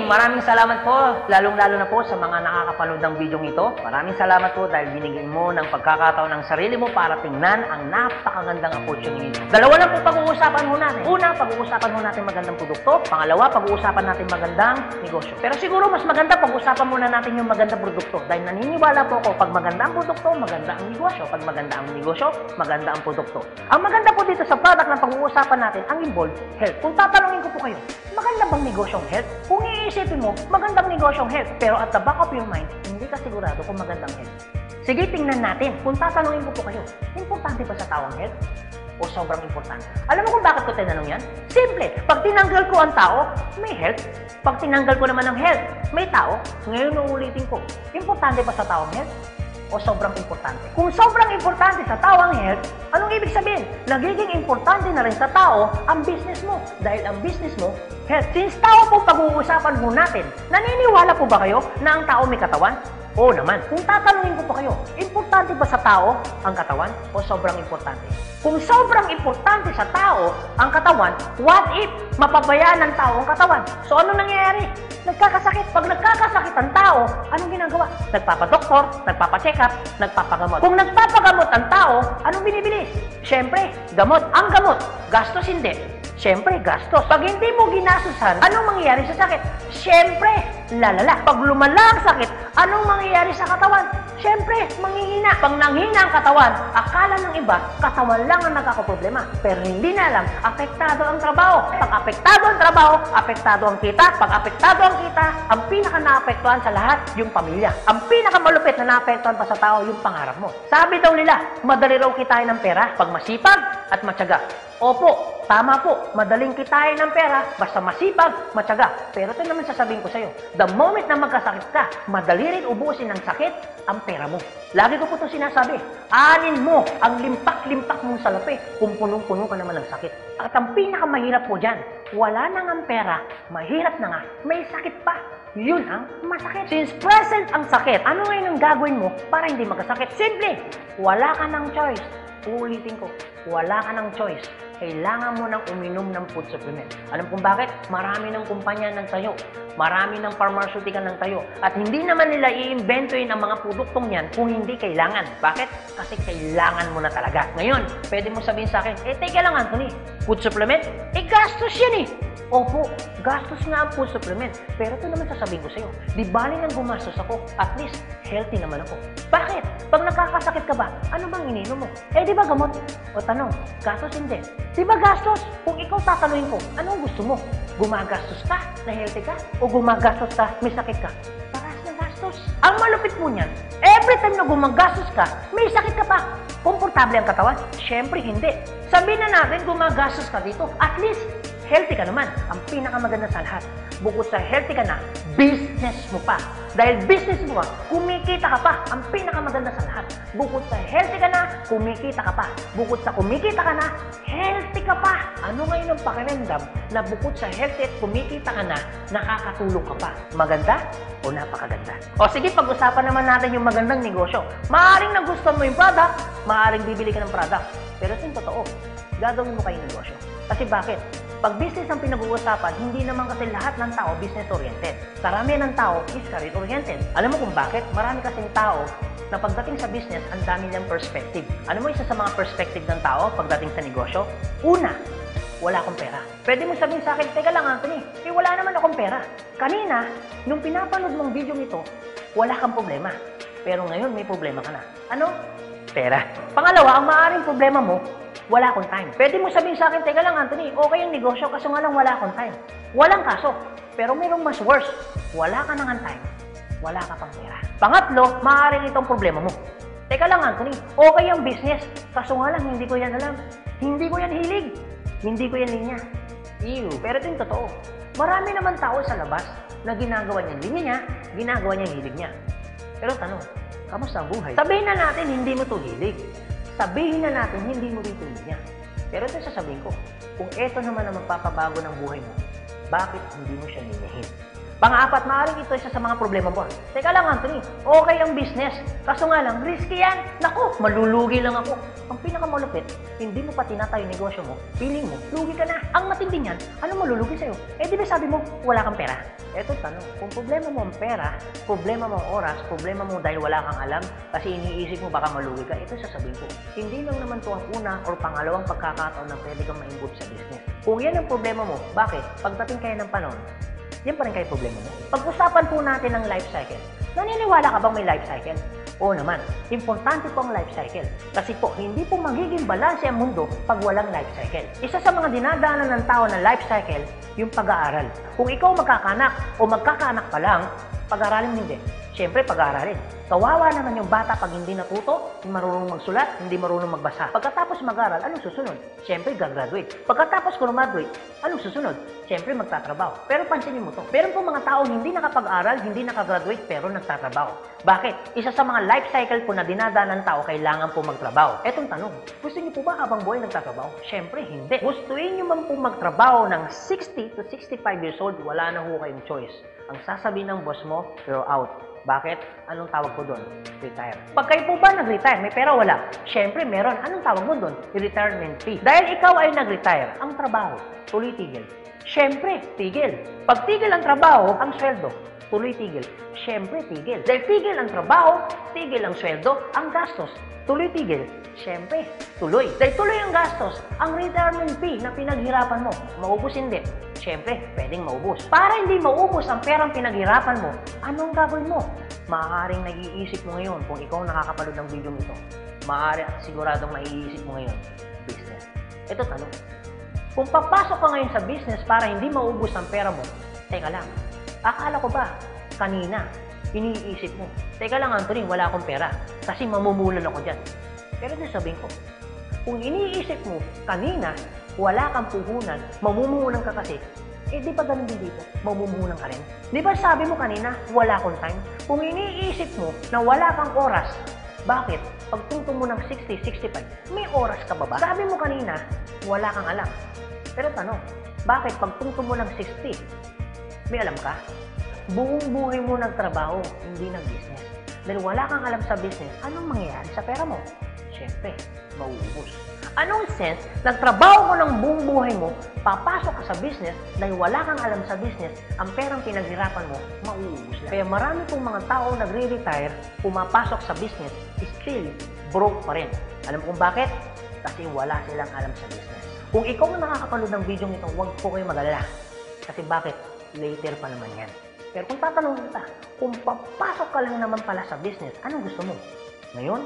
maraming salamat po, lalong-lalo na po sa mga nakakapanood ng video ito. Maraming salamat po dahil binigyan mo ng pagkakataon ng sarili mo para tingnan ang napakagandang opportunity. Dalawa lang po pag-uusapan mo natin. Una, pag-uusapan mo natin magandang produkto. Pangalawa, pag-uusapan natin magandang negosyo. Pero siguro mas maganda pag-uusapan muna natin yung magandang produkto dahil naniniwala po ako pag maganda ang produkto, maganda ang negosyo. Pag maganda ang negosyo, maganda ang produkto. Ang maganda po dito sa product na pag-uusapan natin, ang involved health. Kung tatanungin ko po kayo, maganda bang negosyong health? Kung iisipin mo, magandang negosyong health. Pero at the back of your mind, hindi ka sigurado kung magandang health. Sige, tingnan natin. Kung tatanungin ko po kayo, importante ba sa tao ang health? O sobrang importante? Alam mo kung bakit ko tinanong yan? Simple. Pag tinanggal ko ang tao, may health. Pag tinanggal ko naman ang health, may tao. Ngayon uulitin ko, importante ba sa tao ang health? O sobrang importante? Kung sobrang importante sa tao ang health, anong ibig sabihin? Nagiging importante na rin sa tao ang business mo. Dahil ang business mo, health. Since tao po pag-uusapan mo natin, naniniwala po ba kayo na ang tao may katawan? Oo naman. Kung tatanungin ko pa kayo, importante ba sa tao ang katawan o sobrang importante? Kung sobrang importante sa tao ang katawan, what if mapabayaan ng tao ang katawan? So ano nangyayari? Nagkakasakit. Pag nagkakasakit ang tao, anong ginagawa? Nagpapadoktor, nagpapacheck up, nagpapagamot. Kung nagpapagamot ang tao, anong binibili? Siyempre, gamot. Ang gamot, gastos hindi. Siyempre, gastos. Pag hindi mo ginasusan, anong mangyayari sa sakit? Siyempre, lalala. Pag lumala ang sakit, anong mangyayari sa katawan? Siyempre, manghihina. Pag nanghina ang katawan, akala ng iba, katawan lang ang nagkakaproblema. Pero hindi na alam, apektado ang trabaho. Pag apektado ang trabaho, apektado ang kita. Pag apektado ang kita, ang pinaka-naapektuhan sa lahat, yung pamilya. Ang pinaka-malupit na naapektuhan pa sa tao, yung pangarap mo. Sabi daw nila, madali raw kitain ng pera pag masipag at matyaga. Opo, tama po, madaling kitain ng pera basta masipag, matyaga. Pero ito naman sasabihin ko sa'yo, the moment na magkasakit ka, madali rin ubusin ng sakit ang pera mo. Lagi ko po ito sinasabi, anin mo ang limpak-limpak mong salapi kung punong-puno ka naman ng sakit. At ang pinakamahirap po dyan, wala na nga ang pera, mahirap na nga, may sakit pa. Yun ang masakit. Since present ang sakit, ano ngayon ang gagawin mo para hindi magkasakit? Simple, wala ka ng choice. Uulitin ko, wala ka ng choice. Kailangan mo nang uminom ng food supplement. Alam kung bakit? Marami ng kumpanya ng tayo. Marami ng pharmaceutical ng tayo. At hindi naman nila i-inventoyin ang mga produktong yan kung hindi kailangan. Bakit? Kasi kailangan mo na talaga. Ngayon, pwede mo sabihin sa akin, teka lang Anthony, food supplement? Gastos yan Opo, gastos nga ang food supplement. Pero ito naman sasabihin ko sa'yo, di bali nang gumastos ako, at least healthy naman ako. Bakit? Pag nakakasakit ka ba, ano bang ininom mo? Di ba gamot? O tanong, gastos hindi. Di ba gastos? Kung ikaw tatanungin ko, anong gusto mo? Gumagastos ka na healthy ka? O gumagastos ka, may sakit ka? Paras na gastos. Ang malupit mo niyan, every time na gumagastos ka, may sakit ka pa. Komportable ang katawan? Siyempre hindi. Sabihin na natin gumagastos ka dito, at least healthy ka naman. Ang pinakamaganda sa lahat, bukod sa healthy ka na, business mo pa. Dahil business mo kumikita ka pa. Ang pinakamaganda sa lahat, bukod sa healthy ka na, kumikita ka pa. Bukod sa kumikita ka na, healthy ka pa. Ano ngayon ang pakiramdam na bukod sa healthy at kumikita ka na, nakakatulong ka pa? Maganda o napakaganda? O sige, pag-usapan naman natin yung magandang negosyo. Maaaring nagustuhan mo yung product, maaaring bibili ka ng product. Pero ito yung totoo, gagawin mo kayong negosyo. Kasi bakit? Pag business ang pinag-uusapan, hindi naman kasi lahat ng tao business-oriented. Karamihan ng tao is career-oriented. Alam mo kung bakit? Marami kasing tao na pagdating sa business, ang dami niyang perspective. Alam mo isa sa mga perspective ng tao pagdating sa negosyo? Una, wala akong pera. Pwede mo sabihin sa akin, teka lang Anthony, wala naman akong pera. Kanina, nung pinapanood mong video nito, wala kang problema. Pero ngayon, may problema ka na. Ano? Pera. Pangalawa, ang maaaring problema mo, wala akong time. Pwede mo sabihin sa akin, teka lang Anthony, okay yung negosyo, kaso nga lang wala akong time. Walang kaso. Pero mayroong mas worse. Wala ka nang time. Wala ka pang pera. Pangatlo, maaaring itong problema mo. Teka lang Anthony, okay yung business, kaso nga lang hindi ko yan alam. Hindi ko yan hilig. Hindi ko yan linya. Ew. Pero ito yung totoo. Marami naman tao sa labas na ginagawa niya linya niya, ginagawa niya hilig niya. Pero tanong, kamusta ang buhay? Sabihin na natin hindi mo to hilig. Sabihin na natin, hindi mo rin niya. Pero ito sasabihin ko, kung ito naman ang magpapabago ng buhay mo, bakit hindi mo siya ninyahin? Pang-apat, maaaring ito isa sa mga problema mo. Teka lang, Anthony, okay ang business. Kaso nga lang, risky yan. Naku, malulugi lang ako. Ang pinakamalupit, hindi mo pa tinatayo yung negosyo mo, feeling mo, lugi ka na. Ang matindi niyan, ano malulugi sa'yo? Eh di ba sabi mo, wala kang pera? Eto tanong, kung problema mo ang pera, problema mo ang oras, problema mo dahil wala kang alam, kasi iniisip mo baka malugi ka, ito sasabihin ko. Hindi lang naman to ang una or pangalawang pagkakataon na pwede kang ma-involve sa business. Kung yan ang problema mo, bakit? Pagdating kayo ng panahon, yan pa rin kayo problema mo. Pag-usapan po natin ang life cycle. Naniniwala ka bang may life cycle? Oo naman. Importante po ang life cycle. Kasi po, hindi po magiging balanse ang mundo pag walang life cycle. Isa sa mga dinadaanan ng tao na life cycle, yung pag-aaral. Kung ikaw magkakanak o magkakaanak pa lang, pag-aaralin hindi. Siyempre, pag-aaralin. Kawawa naman yung bata pag hindi natuto, hindi marunong magsulat, hindi marunong magbasa. Pagkatapos mag-aral, anong susunod? Siyempre, gagraduate. Pagkatapos graduate, anong susunod? Siyempre, magtatrabaho. Pero pansinin mo to. Meron po mga tao hindi nakapag-aral, hindi nakagraduate, pero nagtatrabaho. Bakit? Isa sa mga life cycle po na dinadaan ng tao, kailangan po magtrabaho. Etong tanong, gusto niyo po ba habang buhay nagtatrabaho? Siyempre, hindi. Gustuin niyo man po magtrabaho ng 60 to 65 years old, wala na ho kayong choice. Ang sasabihin ng boss mo, you're out. Bakit? Anong tawag ko doon? Retire. Pag kayo po ba nag-retire, may pera wala? Siyempre, meron. Anong tawag mo doon? Retirement fee. Dahil ikaw ay nag-retire, ang trabaho, tuloy tigil. Siyempre, tigil. Pag tigil ang trabaho, ang sweldo, tuloy tigil. Siyempre, tigil. Dahil tigil ang trabaho, tigil ang sweldo, ang gastos, tuloy tigil. Siyempre, tuloy. Dahil tuloy ang gastos, ang retirement fee na pinaghirapan mo, maubos hindi. Siyempre, pwedeng maubos. Para hindi maubos ang perang pinaghirapan mo, anong gagawin mo? Maaaring nag-iisip mo ngayon kung ikaw nakakapanood ng video nito. Maaaring siguradong maiisip mo ngayon, business. Ito tanong. Kung papasok ka ngayon sa business para hindi maubos ang pera mo, teka lang, akala ko ba kanina, iniisip mo, teka lang Anthony, wala akong pera kasi mamumulan ako dyan. Pero sabihin ko, kung iniisip mo kanina, wala kang puhunan, mamumunan ka kasi, eh di ba ganun din dito? Mamumunan ka rin. Di ba sabi mo kanina, wala akong time? Kung iniisip mo na wala kang oras, bakit? Pagtungtong mo ng 60, 65, may oras ka ba ba? Sabi mo kanina, wala kang alam. Pero tanong, bakit pagtungtong mo ng 60, may alam ka? Buong buhay mo nagtrabaho, hindi nag-business. Dahil wala kang alam sa business, anong mangyayari sa pera mo? Siyempre, mauubos. Anong sense, nagtrabaho mo ng buong buhay mo, papasok ka sa business, dahil wala kang alam sa business, ang perang pinaghirapan mo, mauubos lang. Kaya marami pong mga tao nagre-retire, pumapasok sa business, still broke pa rin. Alam mo kung bakit? Kasi wala silang alam sa business. Kung ikaw ang nakakapanood ng video nito, huwag po kayo mag-alala. Kasi bakit? Later pa naman yan. Pero kung tatanungin kita, kung papasok ka lang naman pala sa business, anong gusto mo? Ngayon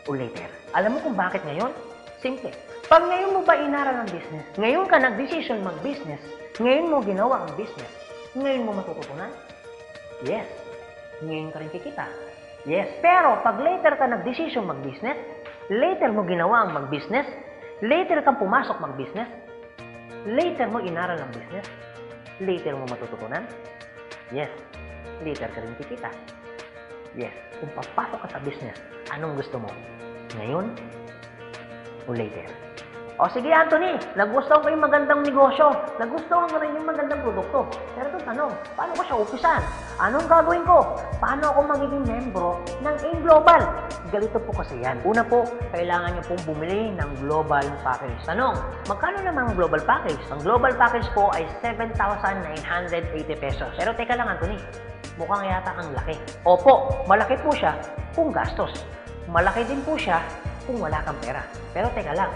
o later? Alam mo kung bakit ngayon? Simple. Pag ngayon mo ba inaral ang business, ngayon ka nag-decision mag-business, ngayon mo ginawa ang business, ngayon mo matututunan? Yes. Ngayon ka rin kikita? Yes. Pero pag later ka nag-decision mag-business, later mo ginawa ang mag-business, later kang pumasok mag-business, later mo inaral ang business, later mo matututunan? Yes. Later ka rin kikita? Yes. Kung papasok ka sa business, anong gusto mo? Ngayon o later? O sige Anthony, nagustuhan ko yung magandang negosyo, nagustuhan ko rin yung magandang produkto. Pero ito tanong, paano ko siya umpisan? Anong gagawin ko? Paano ako magiging membro ng AIM Global? Galito po kasi yan. Una po, kailangan nyo pong bumili ng global package. Tanong, magkano naman ang global package? Ang global package po ay 7,980 pesos. Pero teka lang Anthony, mukhang yata ang laki. Opo, malaki po siya kung gastos. Malaki din po siya kung wala kang pera. Pero teka lang,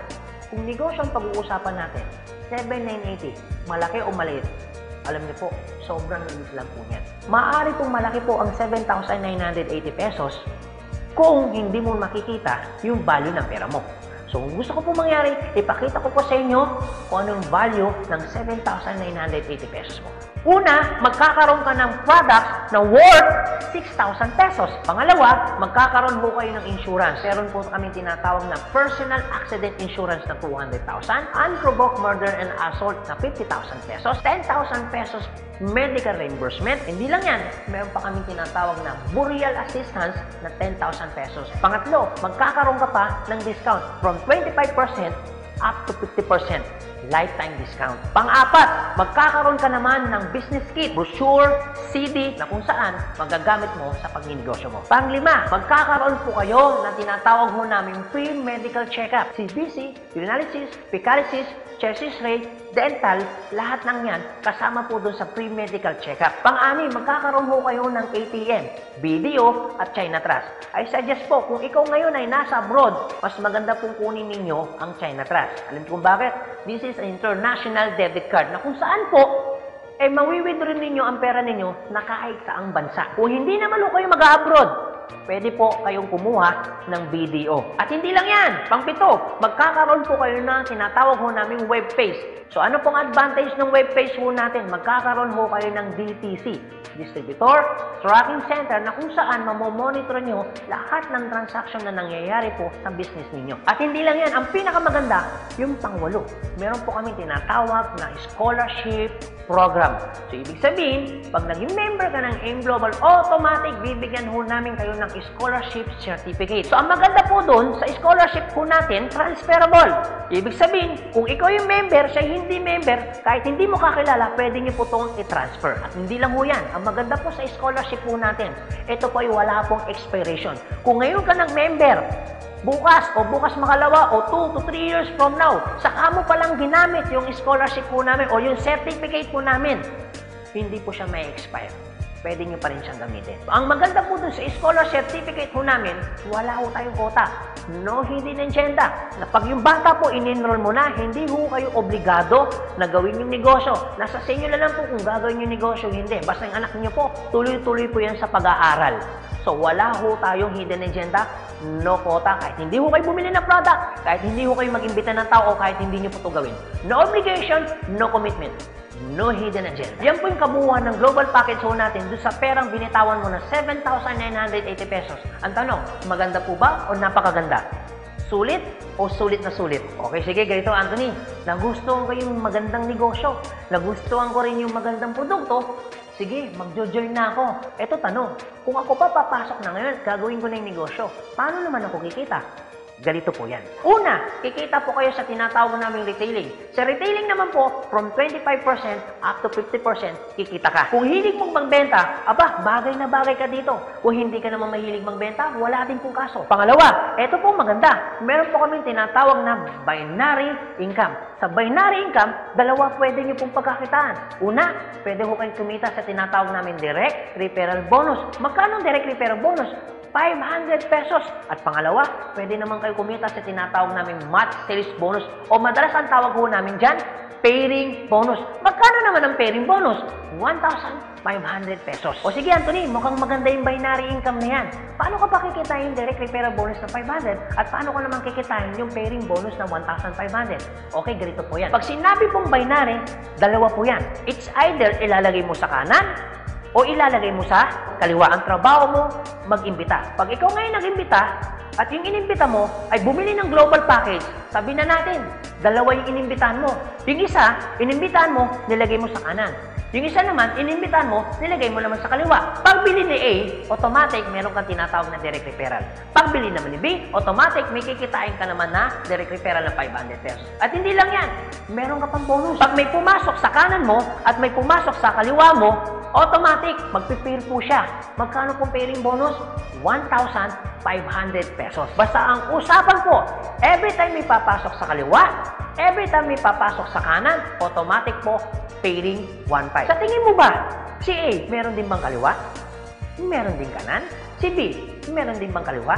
kung negosyo ang pag-uusapan natin, 7,980, malaki o maliit? Alam niyo po, sobrang liit lang po niyan. Maaari pong malaki po ang 7,980 pesos kung hindi mo makikita yung value ng pera mo. So, kung gusto ko po mangyari, ipakita ko po sa inyo kung anong value ng 7,980 pesos mo. Una, magkakaroon ka ng products na worth 6,000 pesos. Pangalawa, magkakaroon po kayo ng insurance. Meron po kami tinatawag na personal accident insurance na 200,000, unprovoked murder and assault na 50,000 pesos, 10,000 pesos medical reimbursement. Hindi lang yan, meron pa kami tinatawag na burial assistance na 10,000 pesos. Pangatlo, magkakaroon ka pa ng discount from 25% up to 50%. lifetime discount. Pang-apat, magkakaroon ka naman ng business kit, brochure, CD na kung saan magagamit mo sa pagninegosyo mo. Pang-lima, magkakaroon po kayo na tinatawag mo namin free medical check-up. CBC, urinalysis, fecalysis, chest x-ray, dental, lahat ng yan kasama po doon sa free medical check-up. Pang-anim, magkakaroon po kayo ng ATM, BDO at China Trust. I suggest po, kung ikaw ngayon ay nasa abroad, mas maganda pong kunin ninyo ang China Trust. Alam kung bakit? This is an international debit card na kung saan po, mawi-withdraw ninyo ang pera ninyo na kahit saang bansa. Kung hindi naman kayo mag-abroad, pwede po kayong kumuha ng BDO. At hindi lang yan, pang-pito, magkakaroon po kayo ng tinatawag ho naming web page. So ano pong advantage ng web page ho natin? Magkakaroon ho kayo ng DTC, Distributor Tracking Center, na kung saan mamomonitor nyo lahat ng transaction na nangyayari po sa business ninyo. At hindi lang yan, ang pinakamaganda, yung pang-walo. Meron po kami tinatawag na scholarship program. So, ibig sabihin, pag naging member ka ng AIM Global, automatic bibigyan ho namin kayo ng scholarship certificate. So, ang maganda po doon, sa scholarship po natin, transferable. Ibig sabihin, kung ikaw yung member, siya hindi member, kahit hindi mo kakilala, pwede niyo po itong i-transfer. At hindi lang ho yan. Ang maganda po sa scholarship po natin, ito po ay wala pong expiration. Kung ngayon ka ng member, bukas o bukas makalawa o 2 to 3 years from now, saka mo palang ginamit yung scholarship po namin o yung certificate po namin, hindi po siya may expire. Pwede nyo pa rin siyang gamitin. Ang maganda po dun sa scholar certificate po namin, wala ho tayong quota. No hidden agenda. Na pag yung bata po in-enroll mo na, hindi ho kayo obligado na gawin yung negosyo. Nasa sa inyo na lang po kung gagawin yung negosyo, hindi. Basta yung anak niyo po, tuloy-tuloy po yan sa pag-aaral. So, wala ho tayong hidden agenda, no quota. Kahit hindi ho kayo bumili ng product, kahit hindi ho kayo mag-imbita ng tao, kahit hindi nyo po ito gawin. No obligation, no commitment. No hidden agenda. Yan po yung kabuuan ng global package ho natin doon sa perang binitawan mo na 7,980 pesos. Ang tanong, maganda po ba o napakaganda? Sulit o sulit na sulit? Okay, sige, ganito Anthony. Nagustuhan ko yung magandang negosyo. Nagustuhan ko rin yung magandang produkto. Sige, magjo-join na ako. Eto tanong, kung ako pa papasok na ngayon, gagawin ko na yung negosyo, paano naman ako kikita? Ganito po yan. Una, kikita po kayo sa tinatawag naming retailing. Sa retailing naman po, from 25% up to 50%, kikita ka. Kung hilig mong magbenta, aba, bagay na bagay ka dito. Kung hindi ka naman mahilig magbenta, wala din pong kaso. Pangalawa, eto po maganda. Meron po kaming tinatawag na binary income. Sa binary income, dalawa pwede nyo pong pagkakitaan. Una, pwede ho kayong kumita sa tinatawag namin direct referral bonus. Magkano ang direct referral bonus? 500 pesos. At pangalawa, pwede naman kayo kumita sa tinatawag namin match sales bonus o madalas ang tawag ho namin dyan, pairing bonus. Magkano naman ang pairing bonus? 1,500 pesos. O sige Anthony, mukhang maganda yung binary income na yan. Paano ka pa kikitain yung direct referral bonus na 500 at paano ka naman kikitain yung pairing bonus na 1,500? Okay, ganito po yan. Pag sinabi pong binary, dalawa po yan. It's either ilalagay mo sa kanan o ilalagay mo sa kaliwa. Ang trabaho mo, mag-imbita. Pag ikaw ngayon nag-imbita, at yung inimbita mo ay bumili ng global package, sabi na natin, dalawa yung inimbitahan mo. Yung isa, inimbitahan mo, nilagay mo sa kanan. Yung isa naman, inimbitahan mo, nilagay mo naman sa kaliwa. Pagbili ni A, automatic, meron kang tinatawag na direct referral. Pagbili naman ni B, automatic, may kikitain ka naman na direct referral ng 500 pesos. At hindi lang yan, meron ka pang bonus. Pag may pumasok sa kanan mo at may pumasok sa kaliwa mo, automatic, magpipair po siya. Magkano pong pairing bonus? 1,500 pesos. Basta ang usapan po, every time may papasok sa kaliwa, every time may papasok sa kanan, automatic po, pairing 1,500. Sa tingin mo ba, si A, meron din bang kaliwa? Meron din kanan? Si B, meron din bang kaliwa?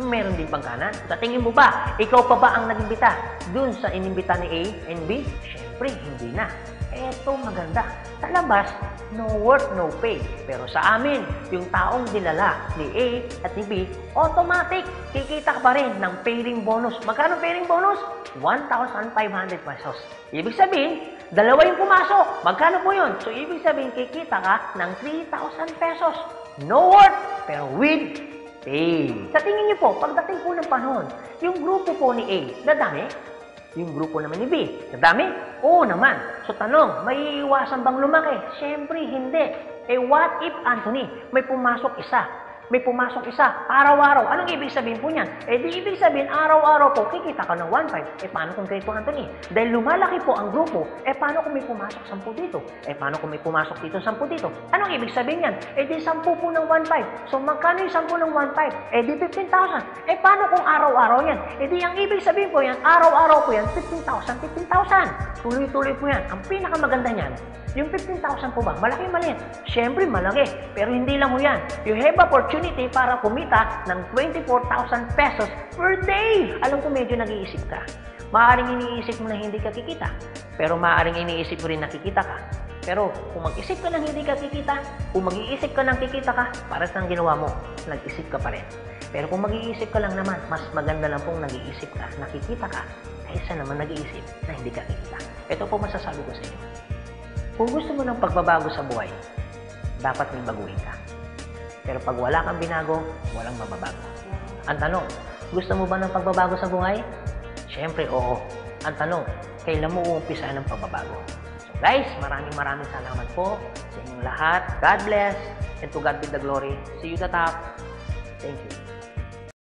Meron din bang kanan? Sa tingin mo ba, ikaw pa ba ang nag-imbita dun sa inimbita ni A and B? Siyempre, hindi na. Eto maganda. Sa labas, no work, no pay. Pero sa amin, yung taong dinala ni A at ni B, automatic, kikita ka pa rin ng pairing bonus. Magkano pairing bonus? 1,500 pesos. Ibig sabihin, dalawa yung pumasok. Magkano po yun? So, ibig sabihin, kikita ka ng 3,000 pesos. No work, pero with pay. Sa tingin niyo po, pagdating po ng panahon, yung grupo po ni A, nadami? Yung grupo naman ni B, nadami? Oo naman. So tanong, may iwasan bang lumaki? Siyempre, hindi. Eh what if, Anthony, may pumasok isa? may pumasok isa, araw-araw. Anong ibig sabihin po niyan? Di ibig sabihin, araw-araw po, kikita ka ng 1.5. Paano kung kay Anthony? Dahil lumalaki po ang grupo, paano kung may pumasok 10 dito? Paano kung may pumasok dito 10 dito? Anong ibig sabihin yan? Di 10 po ng 1.5. So, magkano yung 10 ng 1.5? Di 15,000. Paano kung araw-araw yan? Di ang ibig sabihin po yan, araw-araw po yan, 15,000, 15,000. Tuloy-tuloy po yan. Ang pinakamaganda niyan, yung 15,000 po ba? Malaki mali. Siyempre malaki. Pero hindi lang mo yan. You have opportunity para kumita ng 24,000 pesos per day. Alam ko medyo nag-iisip ka. Maaaring iniisip mo na hindi ka kikita. Pero maaaring iniisip mo rin na kikita ka. Pero kung mag-isip ka ng hindi ka kikita, kung mag-iisip ka ng kikita ka, para saan ginawa mo? Nag-isip ka pa rin. Pero kung mag-iisip ka lang naman, mas maganda lang pong nag-iisip ka, nakikita ka, kaysa naman nag-iisip na hindi ka kikita. Ito po masasabi ko sa inyo. Kung gusto mo ng pagbabago sa buhay, dapat may baguhin ka. Pero pag wala kang binago, walang mababago. Ang tanong, gusto mo ba ng pagbabago sa buhay? Siyempre, oo. Ang tanong, kailan mo uumpisa ng pagbabago? So guys, maraming salamat po sa inyong lahat. God bless, and to God be the glory. See you at the top. Thank you.